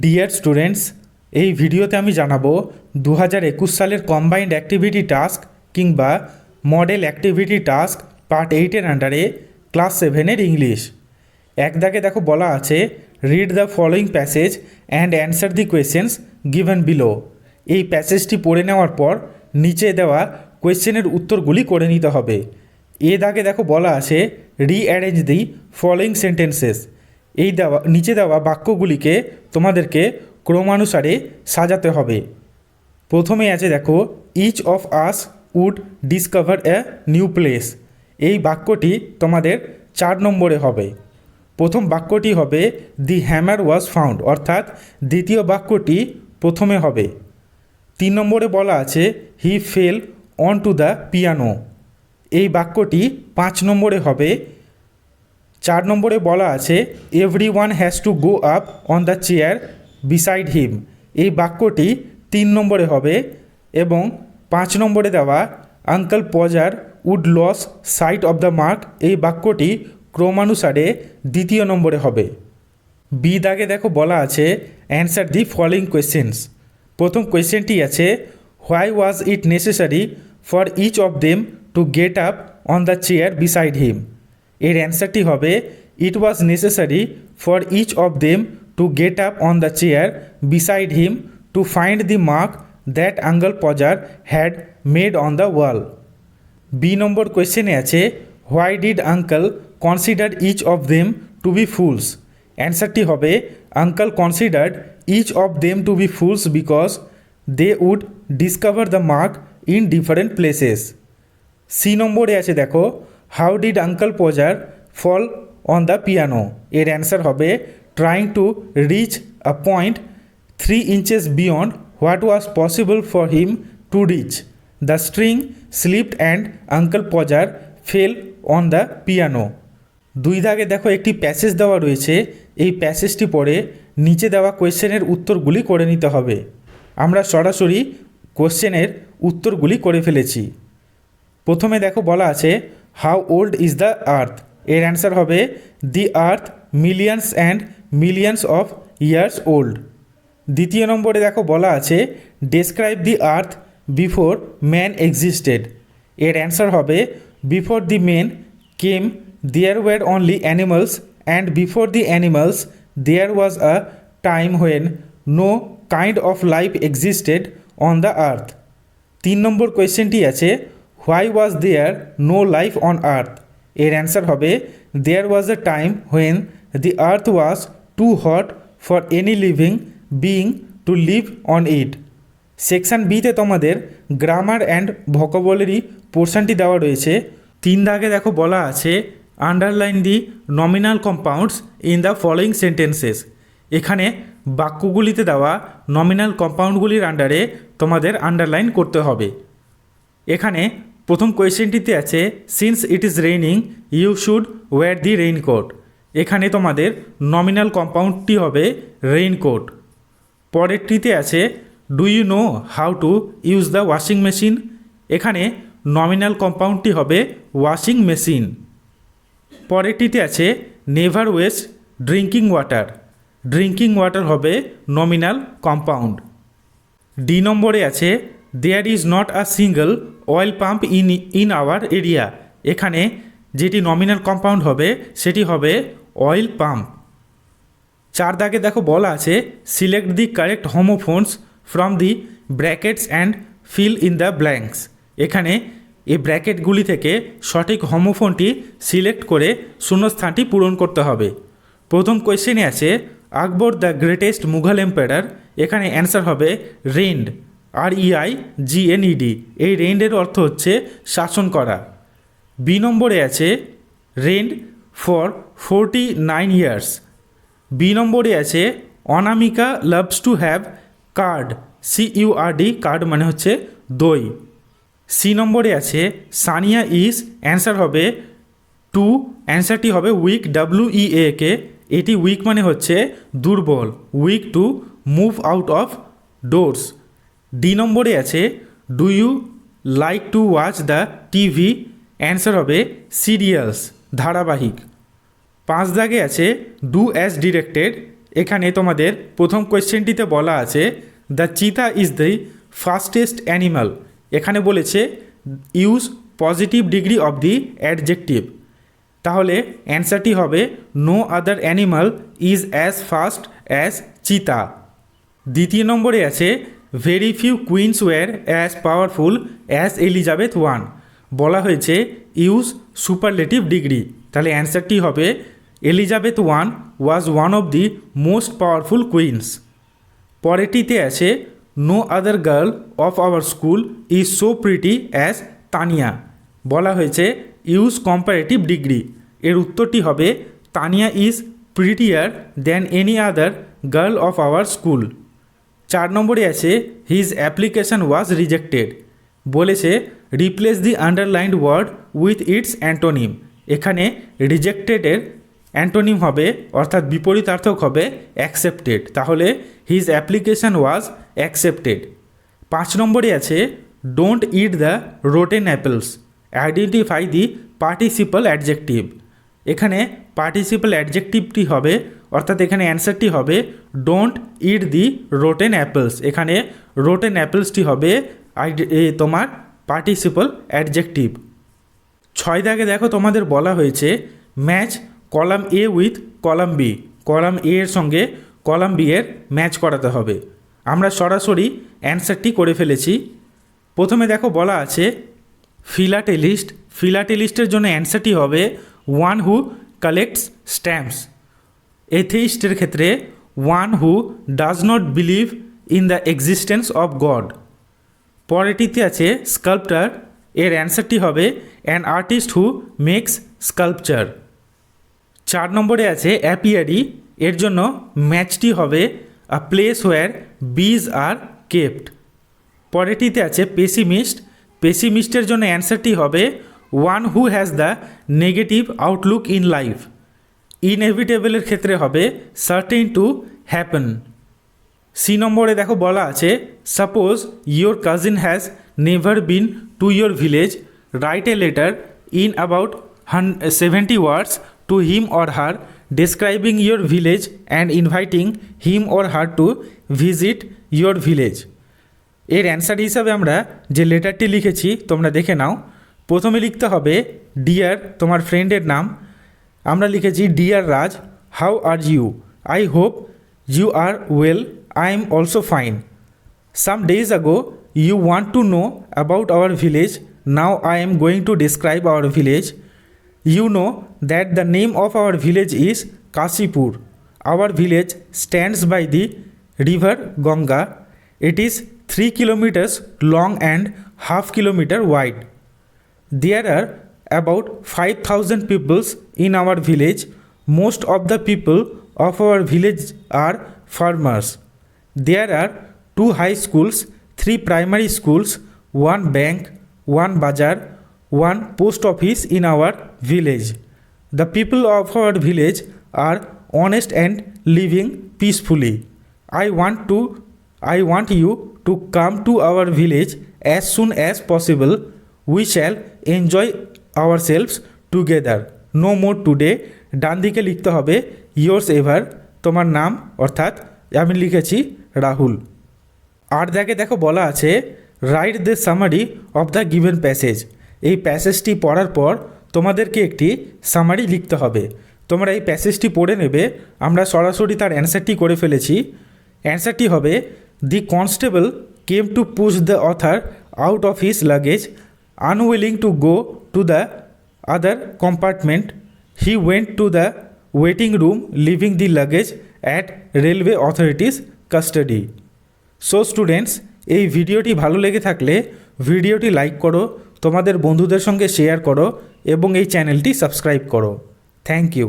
Dear students, এই ভিডিওতে আমি জানাবো 2021 সালের কম্বাইন্ড অ্যাক্টিভিটি টাস্ক কিংবা মডেল অ্যাক্টিভিটি টাস্ক পার্ট 8-এর আন্ডারে ক্লাস 7-এর ইংলিশ। এক দাগে দেখো বলা আছে, read the following passage and answer the questions given below. এই প্যাসেজটি পড়ে নেওয়ার পর নিচে দেওয়া কোয়েশ্চেনের উত্তরগুলি করে নিতে হবে। এ দাগে দেখো বলা আছে, রিঅ্যারেঞ্জ দি ফলোয়িং সেন্টেন্সেস। এই নিচে দেওয়া বাক্যগুলিকে তোমাদেরকে ক্রমানুসারে সাজাতে হবে। প্রথমে আছে দেখো, each of us would discover a new place. এই বাক্যটি তোমাদের 4 নম্বরে হবে। প্রথম বাক্যটি হবে দি হ্যামার ওয়াজ ফাউন্ড, অর্থাৎ দ্বিতীয় বাক্যটি প্রথমে হবে। 3 নম্বরে বলা আছে, he fell on to the piano. এই বাক্যটি 5 নম্বরে হবে। 4 নম্বরে বলা আছে, every one has to go up on the chair beside him. এই বাক্যটি 3 নম্বরে হবে। এবং 5 নম্বরে দেওয়া, uncle Podger would lose sight of the mark. এই বাক্যটি ক্রমানুসারে 2য় নম্বরে হবে। বি দাগে দেখো বলা আছে, অ্যান্সার দি ফলোয়িং কোয়েশ্চেন্স। প্রথম কোয়েশ্চেনটি আছে, why was it necessary for each of them to get up on the chair beside him. এর অ্যান্সারটি হবে, it was necessary for each of them to get up on the chair beside him to find the mark that uncle Podger had made on the wall. B number কোয়েশ্চেনে আছে, why did uncle consider each of them to be fools. অ্যান্সারটি হবে, uncle considered each of them to be fools because they would discover the mark in different places. C নম্বরে আছে দেখো, how did uncle Podger fall on the piano. এর answer হবে, trying to reach a point 3 inches beyond what was possible for him to reach. The string slipped and uncle Podger fell on the piano. 2 দাগে দেখো একটি passage দেওয়া রয়েছে। এই প্যাসেজটি পড়ে নিচে দেওয়া কোয়েশ্চেনের উত্তরগুলি করে নিতে হবে। আমরা সরাসরি কোয়েশ্চেনের উত্তরগুলি করে ফেলেছি। প্রথমে দেখো বলা আছে, how old is the earth. এর অ্যান্সার হবে, the earth millions and millions of years old. 2য় নম্বরে দেখো বলা আছে, describe the earth before man existed. এর অ্যান্সার হবে, before the men came there were only animals and before the animals there was a time when no kind of life existed on the earth. 3 number কোয়েশ্চেনটি আছে, why was there no life on আর্থ। এর answer হবে, there was a time when the earth was too hot for any living being to live on it. Section বিতে তোমাদের grammar and vocabulary পোর্শনটি দেওয়া রয়েছে। 3 দাগে দেখো বলা আছে, underline the nominal compounds in the following sentences. এখানে বাক্যগুলিতে দেওয়া নমিনাল কম্পাউন্ডগুলির আন্ডারে তোমাদের আন্ডারলাইন করতে হবে। এখানে প্রথম কোয়েশ্চেনটিতে আছে, since it is raining you should wear the raincoat. এখানে তোমাদের নমিনাল কম্পাউন্ডটি হবে রেইনকোট। পরেরটিতে আছে, do you know how to use the washing machine. এখানে নমিনাল কম্পাউন্ডটি হবে ওয়াশিং মেশিন। পরেরটিতে আছে, never waste drinking water. Drinking water হবে নমিনাল কম্পাউন্ড। ডি নম্বরে আছে, there is not a single oil pump in our area. এখানে যেটি নমিনাল কম্পাউন্ড হবে সেটি হবে অয়েল পাম্প। 4 দাগে দেখো বলা আছে, select the correct homophones from the brackets and fill in the blanks. এখানে এই ব্র্যাকেটগুলি থেকে সঠিক হোমোফোনটি সিলেক্ট করে শূন্যস্থানটি পূরণ করতে হবে। প্রথম কোয়েশ্চেনে আছে, আকবর দ্য গ্রেটেস্ট মুঘল এম্পায়ার। এখানে অ্যান্সার হবে রেইন্ড, REIGNED। এই রেইন্ডের অর্থ হচ্ছে শাসন করা। বি নম্বরে আছে, রেইন্ড ফর 49 ইয়ার্স। বি নম্বরে আছে, Anamika loves to have curd, CURD, curd মানে হচ্ছে দই। সি নম্বরে আছে, সানিয়া ইজ, অ্যান্সার হবে টু, অ্যান্সারটি হবে উইক, WEAK। এটি উইক মানে হচ্ছে দুর্বল, weak to move out of doors. D নম্বরে আছে, do you like to watch the TV. Answer হবে সিরিয়ালস, ধারাবাহিক। 5 দাগে আছে, ডু অ্যাজ ডিরেক্টেড। এখানে তোমাদের প্রথম কোয়েশ্চেনটিতে বলা আছে দ্য চিতা ইজ দ্য ফাস্টেস্ট অ্যানিমাল। এখানে বলেছে use positive degree of the adjective, তাহলে অ্যান্সারটি হবে no other animal is as fast as cheetah. দ্বিতীয় নম্বরে আছে very few queens were as powerful as Elizabeth one. বলা হয়েছে ইউজ সুপারলেটিভ ডিগ্রি, তাহলে অ্যান্সারটি হবে Elizabeth one was one of the most powerful queens. পরেরটিতে আছে no other girl of our school is so pretty as Tania. বলা হয়েছে use comparative degree, এর উত্তরটি হবে Tania is prettier than any other girl of our school. 4 নম্বরে আছে his application was rejected. বলেছে replace the underlined word with its antonym. এখানে রিজেক্টেডের অ্যান্টোনিম হবে অর্থাৎ বিপরীতার্থক হবে অ্যাকসেপ্টেড, তাহলে হিজ অ্যাপ্লিকেশন ওয়াজ অ্যাকসেপ্টেড। 5 নম্বরে আছে don't it the rotten apples, identify the participle adjective. এখানে পার্টিসিপাল অ্যাডজেক্টিভটি হবে অর্থাৎ এখানে অ্যান্সারটি হবে don't it the rotten apples. এখানে রোটেন অ্যাপেলসটি হবে তোমার পার্টিসিপাল অ্যাডজেক্টিভ। 6 দাগে দেখো তোমাদের বলা হয়েছে match column A with column B. Column A এর সঙ্গে কলাম বি এর ম্যাচ করাতে হবে। আমরা সরাসরি অ্যান্সারটি করে ফেলেছি। প্রথমে দেখো বলা আছে ফিলাটেলিস্ট। ফিলাটেলিস্টের জন্য অ্যান্সারটি হবে ওয়ান হু কালেক্টস স্ট্যাম্পস। এথেইস্টের ক্ষেত্রে one who does not believe in the existence of God. পরেরটিতে আছে স্কাল্পচার, এর অ্যান্সারটি হবে an artist who makes sculpture. 4 নম্বরে আছে অ্যাপিয়ারি, এর জন্য ম্যাচটি হবে আ প্লেস হোয়ার বিজ আর কেপ্ট। পরেরটিতে আছে পেসিমিস্ট। পেসিমিস্টের জন্য অ্যান্সারটি হবে one who has the negative outlook in life. ইনএভিটেবলের ক্ষেত্রে হবে সার্টেন টু হ্যাপেন। সি নম্বরে দেখো বলা আছে suppose your cousin has never been to your village, write a letter in about 70 words to him or her describing your village and inviting him or her to visit your village। এর answer হিসাবে আমরা যে লেটারটি লিখেছি তোমরা দেখে নাও। প্রথমে লিখতে হবে ডিয়ার তোমার ফ্রেন্ডের নাম। আমরা লিখেছি dear Raj, how are you, I hope you are well, I am also fine. Some days ago you want to know about our village, now I am going to describe our village. You know that the name of our village is Kashipur. Our village stands by the river Ganga. It is 3 kilometers long and half kilometer wide. There are about 5,000 people in our village. Most of the people of our village are farmers. There are 2 high schools, 3 primary schools, 1 bank, 1 bazaar, 1 post office in our village. The people of our village are honest and living peacefully. I want you to come to our village as soon as possible. We shall enjoy ourselves together. No more today. ডান দিকে লিখতে হবে yours ever তোমার নাম, অর্থাৎ আমি লিখেছি রাহুল। 8 দাগে দেখো বলা আছে write the summary of the given passage. এই প্যাসেজটি পড়ার পর তোমাদেরকে একটি সামারি লিখতে হবে। তোমরা এই প্যাসেজটি পড়ে নেবে, আমরা সরাসরি তার অ্যান্সারটি করে ফেলেছি। অ্যান্সারটি হবে the constable came to push the author out of his luggage, unwilling to go to the other compartment, he went to the waiting room leaving the luggage at railway authorities custody. So students, এই ভিডিওটি ভালো লেগে থাকলে ভিডিওটি like করো, তোমাদের বন্ধুদের সঙ্গে শেয়ার করো এবং এই চ্যানেলটি সাবস্ক্রাইব করো। Thank you.